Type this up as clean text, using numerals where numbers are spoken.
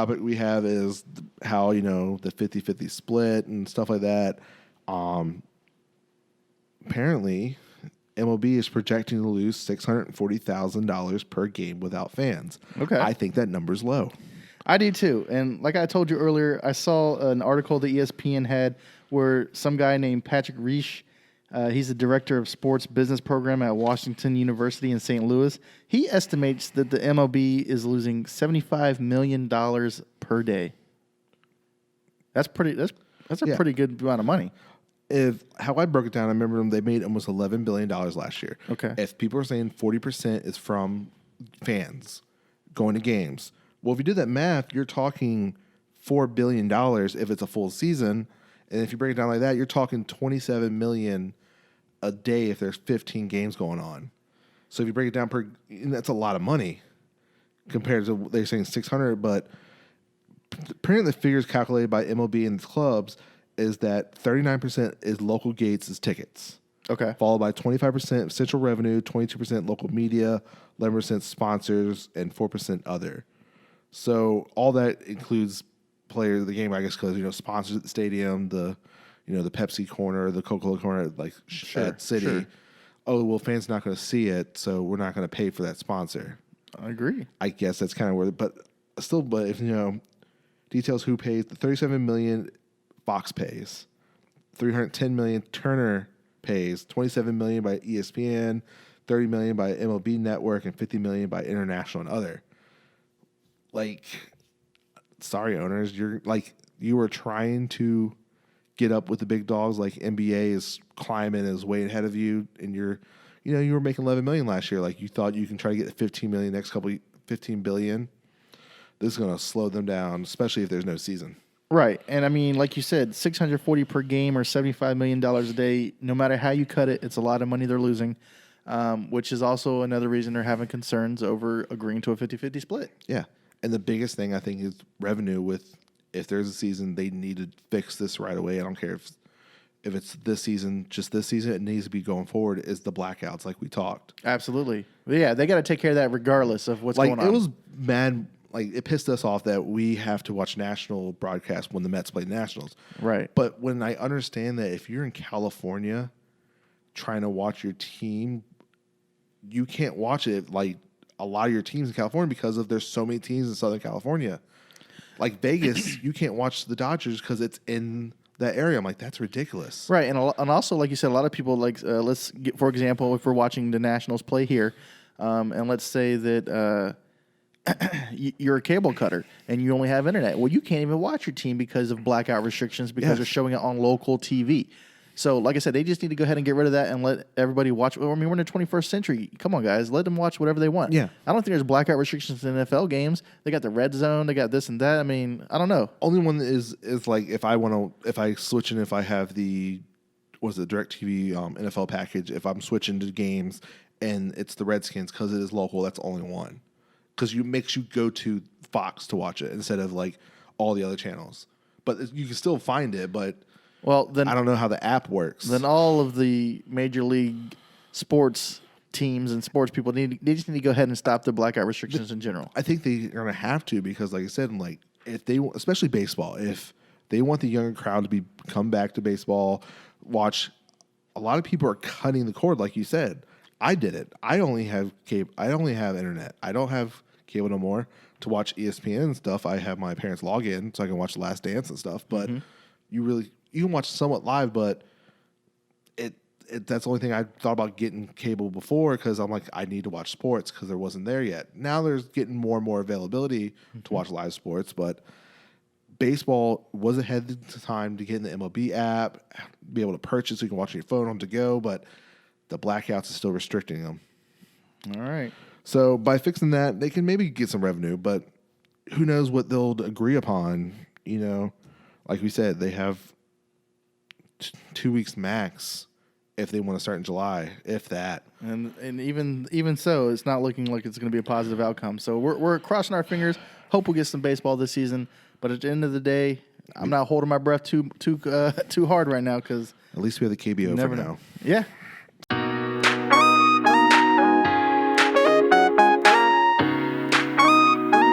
topic we have is how, the 50-50 split and stuff like that. Apparently, MLB is projecting to lose $640,000 per game without fans. Okay. I think that number's low. I do too. And like I told you earlier, I saw an article that ESPN had where some guy named Patrick Reish, he's the director of sports business program at Washington University in St. Louis. He estimates that the MLB is losing $75 million per day. That's a pretty good amount of money. How I broke it down, I remember they made almost $11 billion last year. Okay. If people are saying 40% is from fans going to games, well, if you do that math, you're talking $4 billion if it's a full season. And if you break it down like that, you're talking $27 million a day if there's 15 games going on. So if you break it down that's a lot of money compared to they're saying 600. But apparently the figures calculated by MLB and its clubs is that 39% is local gates as tickets. Okay. Followed by 25% central revenue, 22% local media, 11% sponsors, and 4% other. So all that includes players of the game, I guess, because sponsors at the stadium, the Pepsi corner, the Coca-Cola corner, like at City. Sure. Oh well, fans not going to see it, so we're not going to pay for that sponsor. I agree. I guess that's kind of where, but if details who pays the $37 million. Fox pays, $310 million Turner pays, $27 million by ESPN, $30 million by MLB Network, and $50 million by International and other. Like, sorry, owners, you were trying to get up with the big dogs. Like NBA is climbing, is way ahead of you, and you were making $11 million last year. Like you thought you can try to get $15 million next couple, $15 billion. This is going to slow them down, especially if there's no season. Right. And I mean, like you said, $640 per game or $75 million a day, no matter how you cut it, it's a lot of money they're losing, which is also another reason they're having concerns over agreeing to a 50-50 split. Yeah. And the biggest thing, I think, is revenue. If there's a season, they need to fix this right away. I don't care if it's this season, just this season, it needs to be going forward, is the blackouts like we talked. Absolutely. Yeah, they got to take care of that regardless of what's going on. It was mad. Like, it pissed us off that we have to watch national broadcast when the Mets play Nationals. Right. But when I understand that if you're in California trying to watch your team, you can't watch it like a lot of your teams in California because there's so many teams in Southern California. Like Vegas, you can't watch the Dodgers because it's in that area. I'm like, that's ridiculous. Right. And also, like you said, a lot of people, let's get, for example, if we're watching the Nationals play here, and let's say that you're a cable cutter and you only have internet. Well, you can't even watch your team because of blackout restrictions because they're showing it on local TV. So, like I said, they just need to go ahead and get rid of that and let everybody watch. I mean, we're in the 21st century. Come on, guys. Let them watch whatever they want. Yeah. I don't think there's blackout restrictions in NFL games. They got the red zone. They got this and that. I mean, I don't know. Only one is like if I switch and if I have the DirecTV NFL package, if I'm switching to games and it's the Redskins because it is local, that's only one. Because makes you go to Fox to watch it instead of like all the other channels. But you can still find it, but then I don't know how the app works. Then all of the major league sports teams and sports people they just need to go ahead and stop the blackout restrictions in general. I think they're going to have to because, like I said, if they, especially baseball, if they want the younger crowd to come back to baseball, watch. A lot of people are cutting the cord, like you said. I did it. I only have cable. I only have internet. I don't have cable no more to watch ESPN and stuff. I have my parents log in so I can watch The Last Dance and stuff. But you can watch somewhat live, but that's the only thing I thought about getting cable before because I'm like, I need to watch sports because there wasn't there yet. Now there's getting more and more availability to watch live sports, but baseball was ahead of time to get in the MLB app, be able to purchase so you can watch on your phone on to go, but the blackouts is still restricting them. All right. So by fixing that, they can maybe get some revenue, but who knows what they'll agree upon. Like we said, they have 2 weeks max if they want to start in July, if that. And even so, it's not looking like it's going to be a positive outcome. So we're crossing our fingers. Hope we'll get some baseball this season. But at the end of the day, I'm not holding my breath too hard right now because at least we have the KBO for now. Yeah.